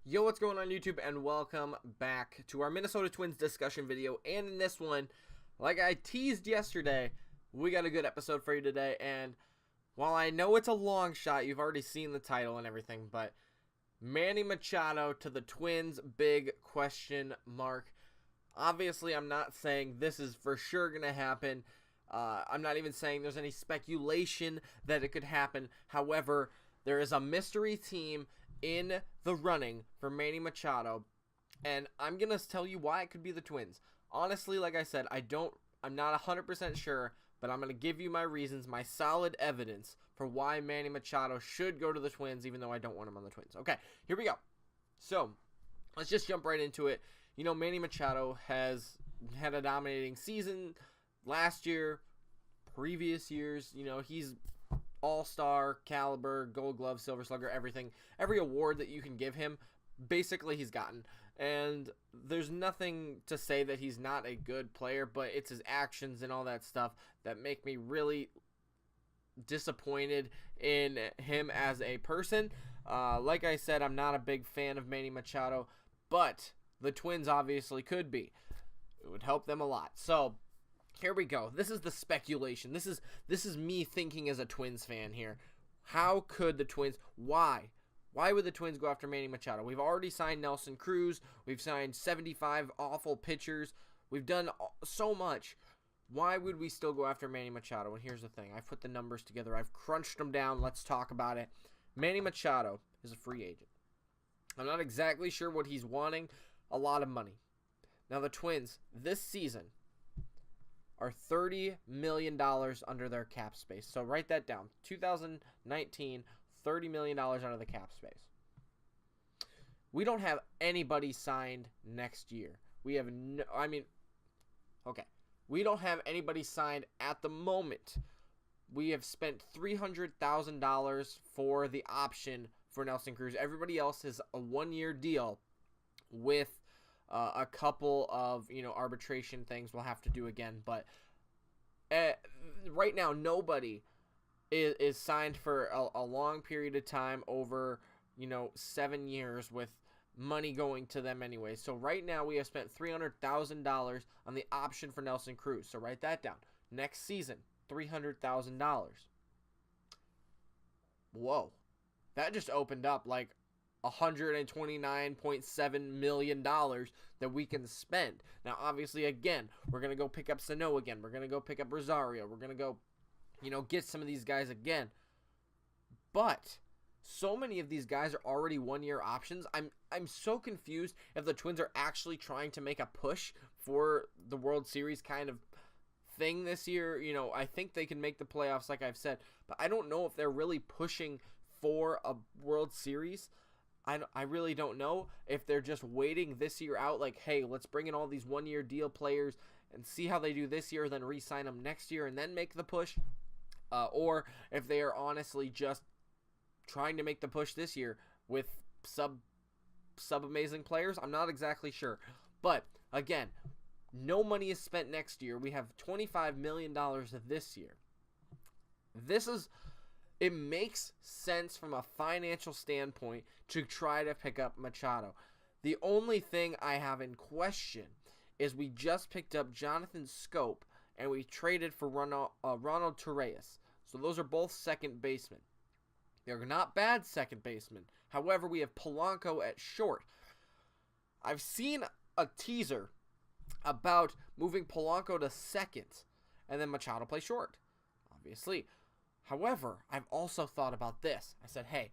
Yo, what's going on YouTube, and welcome back to our Minnesota Twins discussion video. And in this one, like I teased yesterday, we got a good episode for you today. And while I know it's a long shot, you've already seen the title and everything, but Manny Machado to the Twins, big question mark. Obviously, I'm not saying this is for sure going to happen. I'm not even saying there's any speculation that it could happen. However, there is a mystery team in the running for Manny Machado, and I'm going to tell you why it could be the Twins. Honestly, like I said, I'm not 100% sure, but I'm going to give you my reasons, my solid evidence for why Manny Machado should go to the Twins, even though I don't want him on the Twins. Okay, here we go. So, let's just jump right into it. You know, Manny Machado has had a dominating season last year, previous years. You know, he's all-star caliber, Gold Glove, Silver Slugger, everything. Every award that you can give him, basically he's gotten. And there's nothing to say that he's not a good player, but it's his actions and all that stuff that make me really disappointed in him as a person. Like I said, I'm not a big fan of Manny Machado, but the Twins obviously could be. It would help them a lot. So, here we go. This is the speculation. This is me thinking as a Twins fan here. How could the Twins, why would the Twins go after Manny Machado? We've already signed Nelson Cruz. We've signed 75 awful pitchers. We've done so much. Why would we still go after Manny Machado? And here's the thing. I've put the numbers together. I've crunched them down. Let's talk about it. Manny Machado is a free agent. I'm not exactly sure what he's wanting. A lot of money. Now the Twins, this season, are $30 million under their cap space. So write that down. 2019, $30 million under the cap space. We don't have anybody signed next year. We have no, we don't have anybody signed at the moment. We have spent $300,000 for the option for Nelson Cruz. Everybody else has a one-year deal with a couple of, arbitration things we'll have to do again. But right now, nobody is signed for a long period of time over, 7 years with money going to them anyway. So right now, we have spent $300,000 on the option for Nelson Cruz. So write that down. Next season, $300,000. Whoa. That just opened up like $129.7 million that we can spend. Now, obviously, again, we're going to go pick up Sano again. We're going to go pick up Rosario. We're going to go, get some of these guys again. But so many of these guys are already one-year options. I'm so confused if the Twins are actually trying to make a push for the World Series kind of thing this year. I think they can make the playoffs, like I've said. But I don't know if they're really pushing for a World Series. I really don't know if they're just waiting this year out, like, hey, let's bring in all these one-year deal players and see how they do this year, then re-sign them next year and then make the push, or if they are honestly just trying to make the push this year with sub-amazing players. I'm not exactly sure. But, again, no money is spent next year. We have $25 million this year. It makes sense from a financial standpoint to try to pick up Machado. The only thing I have in question is we just picked up Jonathan Scope and we traded for Ronald Torreyes. So those are both second basemen. They're not bad second basemen. However, we have Polanco at short. I've seen a teaser about moving Polanco to second and then Machado play short, obviously. However, I've also thought about this. I said, hey,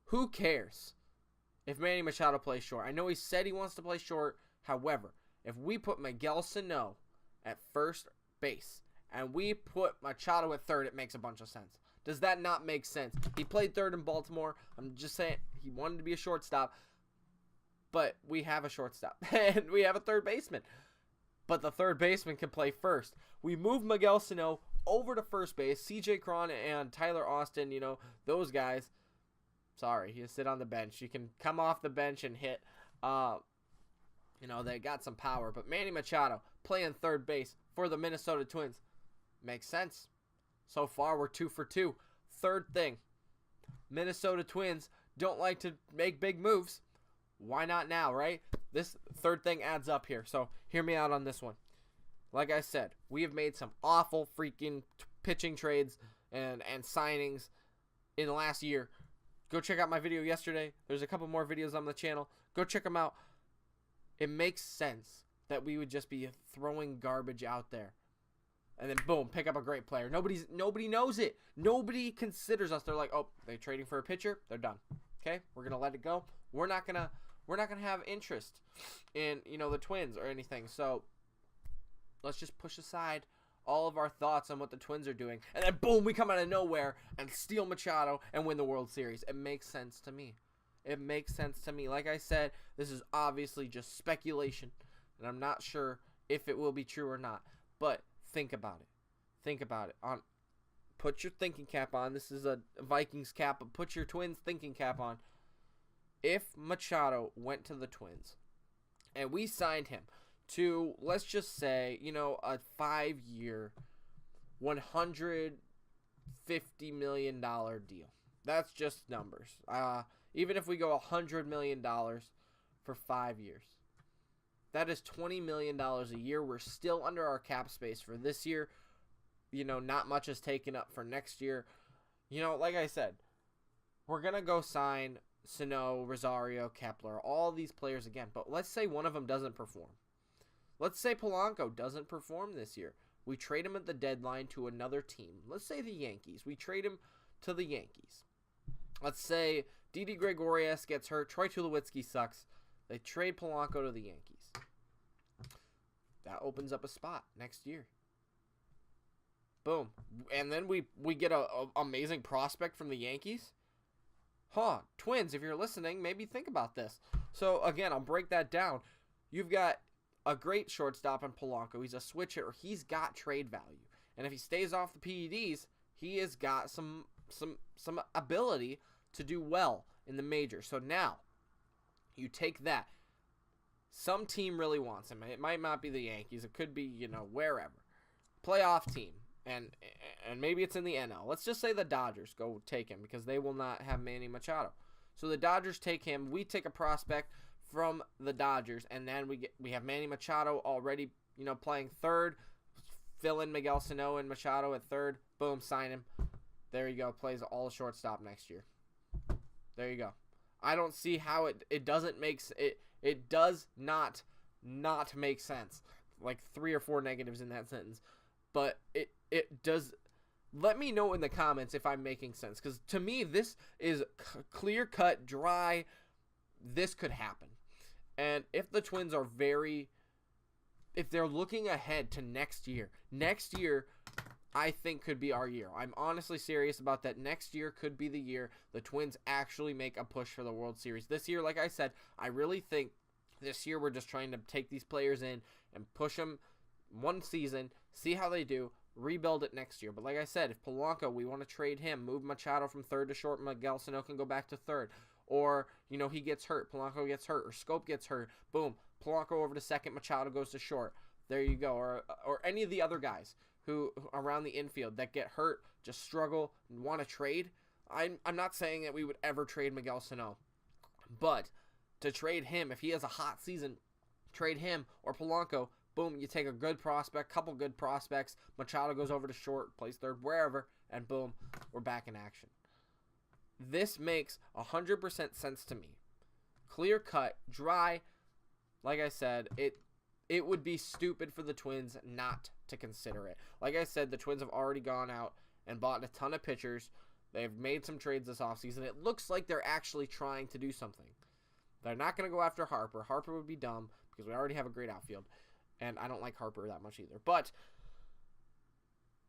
who cares if Manny Machado plays short? I know he said he wants to play short. However, if we put Miguel Sano at first base and we put Machado at third, it makes a bunch of sense. Does that not make sense? He played third in Baltimore. I'm just saying he wanted to be a shortstop. But we have a shortstop. And we have a third baseman. But the third baseman can play first. We move Miguel Sano over to first base. C.J. Cron and Tyler Austin, those guys. Sorry, you sit on the bench. You can come off the bench and hit. They got some power. But Manny Machado playing third base for the Minnesota Twins. Makes sense. So far, we're 2 for 2. Third thing, Minnesota Twins don't like to make big moves. why not now, right? This third thing adds up here. So hear me out on this one. Like I said, we have made some awful freaking pitching trades and signings in the last year. Go check out my video yesterday. There's a couple more videos on the channel. Go check them out. It makes sense that we would just be throwing garbage out there. And then boom, pick up a great player. Nobody knows it. Nobody considers us. They're like, oh, they're trading for a pitcher. They're done. Okay, we're gonna let it go. We're not gonna have interest in the Twins or anything. So let's just push aside all of our thoughts on what the Twins are doing, and then boom, we come out of nowhere and steal Machado and win the World Series. It makes sense to me. It makes sense to me. Like I said, this is obviously just speculation, and I'm not sure if it will be true or not. But think about it. Think about it. Put your thinking cap on. This is a Vikings cap, but put your Twins thinking cap on. If Machado went to the Twins and we signed him to, let's just say, a 5-year, $150 million deal. That's just numbers. Even if we go $100 million for 5 years, that is $20 million a year. We're still under our cap space for this year. Not much is taken up for next year. Like I said, we're going to go sign Sano, Rosario, Kepler, all these players again. But let's say one of them doesn't perform. Let's say Polanco doesn't perform this year. We trade him at the deadline to another team. Let's say the Yankees. We trade him to the Yankees. Let's say Didi Gregorius gets hurt. Troy Tulowitzki sucks. They trade Polanco to the Yankees. That opens up a spot next year. Boom. And then we get a amazing prospect from the Yankees. Twins, if you're listening, maybe think about this. So, again, I'll break that down. You've got a great shortstop in Polanco. He's a switch hitter. He's got trade value. And if he stays off the PEDs, he has got some ability to do well in the majors. So now, you take that. Some team really wants him. It might not be the Yankees. It could be, wherever. Playoff team. And maybe it's in the NL. Let's just say the Dodgers go take him because they will not have Manny Machado. So the Dodgers take him. We take a prospect from the Dodgers, and then we have Manny Machado already, playing third. Fill in Miguel Sano and Machado at third. Boom, sign him. There you go. Plays all shortstop next year. There you go. I don't see how it doesn't make it does not make sense. Like 3 or 4 negatives in that sentence, but it does. Let me know in the comments if I'm making sense, because to me this is clear cut, dry. This could happen. And if the Twins are if they're looking ahead to next year, I think could be our year. I'm honestly serious about that. Next year could be the year the Twins actually make a push for the World Series. This year, like I said, I really think this year we're just trying to take these players in and push them one season, see how they do, rebuild it next year. But like I said, if Polanco, we want to trade him, move Machado from third to short, Miguel Sano can go back to third. Or, he gets hurt, Polanco gets hurt, or Scope gets hurt, boom, Polanco over to second, Machado goes to short. There you go. Or any of the other guys who around the infield that get hurt, just struggle, and want to trade. I'm not saying that we would ever trade Miguel Sano, but to trade him, if he has a hot season, trade him or Polanco. Boom, you take a good prospect, couple good prospects, Machado goes over to short, plays third, wherever, and boom, we're back in action. This makes 100% sense to me. Clear cut, dry. Like I said, it would be stupid for the Twins not to consider it. Like I said, the Twins have already gone out and bought a ton of pitchers. They've made some trades this offseason. It looks like they're actually trying to do something. They're not going to go after Harper. Harper would be dumb because we already have a great outfield. And I don't like Harper that much either. But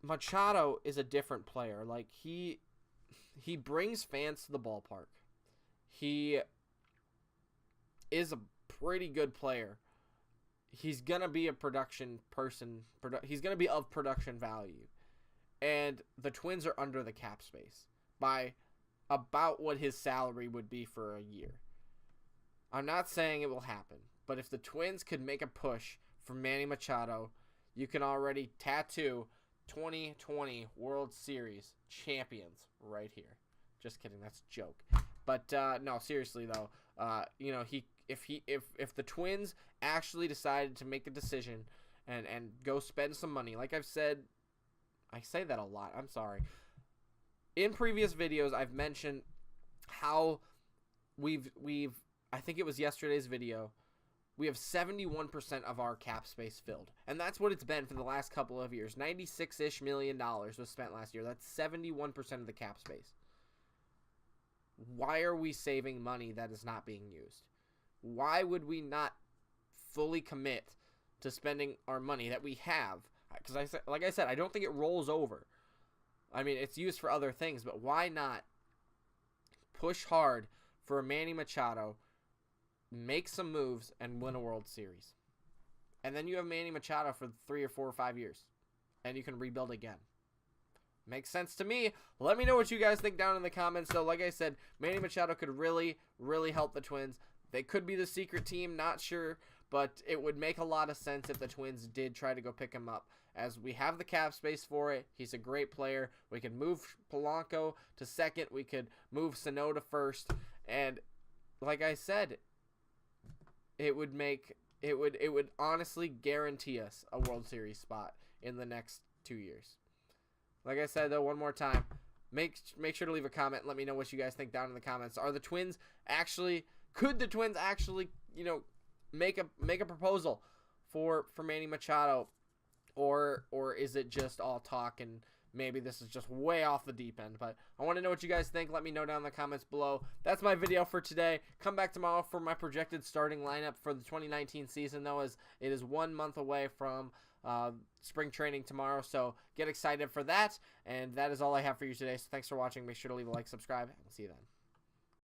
Machado is a different player. Like, he brings fans to the ballpark. He is a pretty good player. He's going to be a production person. He's going to be of production value. And the Twins are under the cap space by about what his salary would be for a year. I'm not saying it will happen. But if the Twins could make a push for Manny Machado, you can already tattoo 2020 World Series champions right here. Just kidding, that's a joke. But no, seriously though, You know, if the Twins actually decided to make a decision and go spend some money, like I've said, I say that a lot. I'm sorry. In previous videos, I've mentioned how we've I think it was yesterday's video, we have 71% of our cap space filled. And that's what it's been for the last couple of years. $96-ish million was spent last year. That's 71% of the cap space. Why are we saving money that is not being used? Why would we not fully commit to spending our money that we have? Because like I said, I don't think it rolls over. I mean, it's used for other things, but why not push hard for a Manny Machado, make some moves, and win a World Series? And then you have Manny Machado for 3 or 4 or 5 years, and you can rebuild again. Makes sense to me. Let me know what you guys think down in the comments. So, like I said, Manny Machado could really, really help the Twins. They could be the secret team, not sure, but it would make a lot of sense if the Twins did try to go pick him up, as we have the cap space for it. He's a great player. We could move Polanco to second. We could move Sano to first. And like I said, it would honestly guarantee us a World Series spot in the next 2 years. Like I said, though, one more time, make sure to leave a comment. Let me know what you guys think down in the comments. Could the Twins actually, you know, make a proposal for Manny Machado, or is it just all talk and maybe this is just way off the deep end? But I want to know what you guys think. Let me know down in the comments below. That's my video for today. Come back tomorrow for my projected starting lineup for the 2019 season, though, as it is 1 month away from spring training tomorrow. So get excited for that. And that is all I have for you today. So thanks for watching. Make sure to leave a like, subscribe, and we'll see you then.